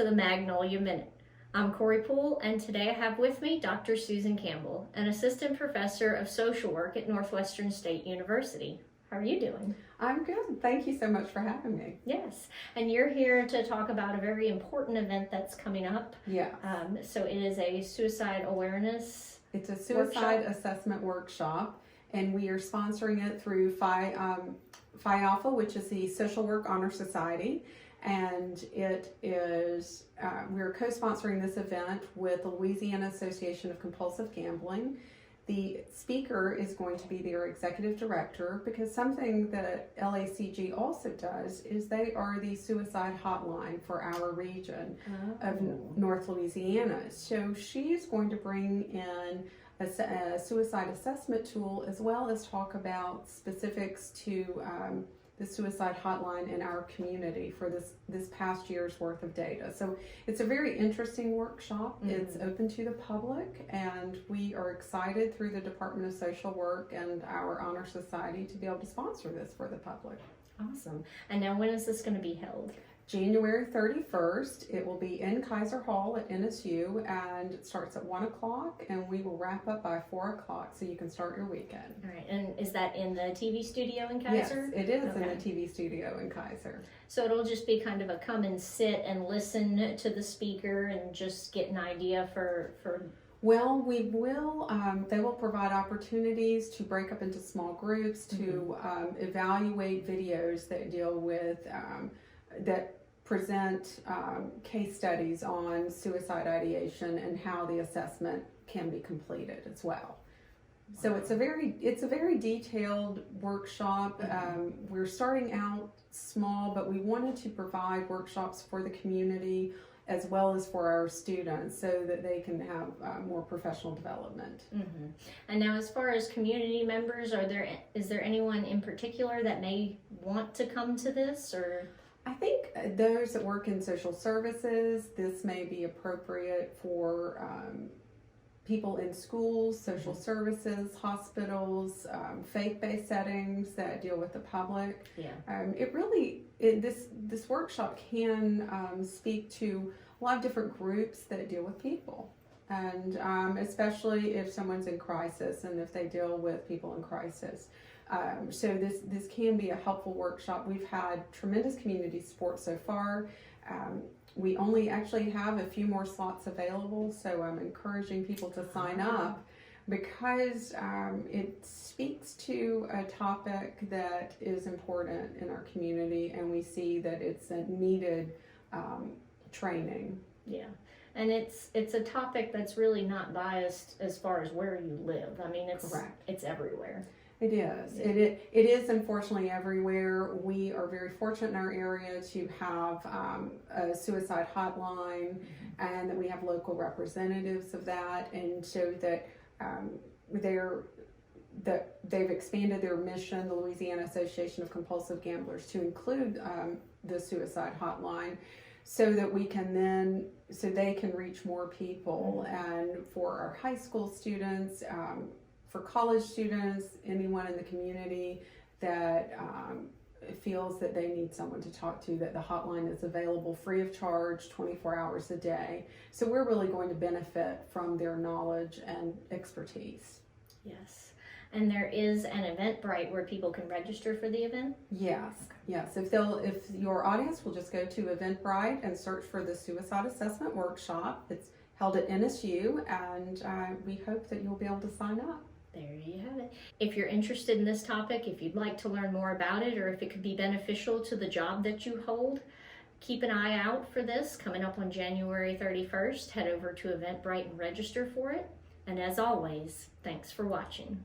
to the Magnolia Minute. I'm Corey Poole, and today I have with me Dr. Susan Campbell, an assistant professor of social work at Northwestern State University. How are you doing? I'm good. Thank you so much for having me. Yes, and you're here to talk about a very important event that's coming up. Yeah. So it is a suicide awareness. It's a suicide assessment workshop, and we are sponsoring it through Phi Alpha, which is the Social Work Honor Society. And it is, we're co-sponsoring this event with the Louisiana Association of Compulsive Gambling. The speaker is going to be their executive director, because something that LACG also does is they are the suicide hotline for our region of North Louisiana. So she is going to bring in a suicide assessment tool, as well as talk about specifics to the suicide hotline in our community for this past year's worth of data. So it's a very interesting workshop. Mm-hmm. It's open to the public, and we are excited through the Department of Social Work and our Honor Society to be able to sponsor this for the public. Awesome. And now when is this going to be held? January 31st. It will be in Kaiser Hall at NSU, and it starts at 1 o'clock, and we will wrap up by 4 o'clock, so you can start your weekend. All right, and is that in the TV studio in Kaiser? Yes, it is in the TV studio in Kaiser. So it'll just be kind of a come and sit and listen to the speaker and just get an idea for... Well, we will, they will provide opportunities to break up into small groups, to evaluate videos that deal with, that present case studies on suicide ideation and how the assessment can be completed as well. Wow. So it's a very detailed workshop. We're starting out small, but we wanted to provide workshops for the community as well as for our students, so that they can have more professional development. Mm-hmm. And now, as far as community members, is there anyone in particular that may want to come to this, or? I think those that work in social services, this may be appropriate for people in schools, social services, hospitals, faith-based settings that deal with the public. Yeah. This workshop can speak to a lot of different groups that deal with people, and especially if someone's in crisis and if they deal with people in crisis. So this can be a helpful workshop. We've had tremendous community support so far. We only actually have a few more slots available, so I'm encouraging people to sign up, because it speaks to a topic that is important in our community, and we see that it's a needed training. Yeah. And it's a topic that's really not biased as far as where you live. I mean, it's everywhere. It is. Yeah. It is unfortunately everywhere. We are very fortunate in our area to have a suicide hotline, and that we have local representatives of that, and so that they've expanded their mission, the Louisiana Association of Compulsive Gamblers, to include the suicide hotline, so that they can reach more people. And for our high school students, for college students, anyone in the community that feels that they need someone to talk to, that the hotline is available free of charge 24 hours a day. So we're really going to benefit from their knowledge and expertise. Yes. And there is an Eventbrite where people can register for the event? Yes. Yes. If your audience will just go to Eventbrite and search for the Suicide Assessment Workshop. It's held at NSU, and we hope that you'll be able to sign up. There you have it. If you're interested in this topic, if you'd like to learn more about it, or if it could be beneficial to the job that you hold, keep an eye out for this coming up on January 31st. Head over to Eventbrite and register for it. And as always, thanks for watching.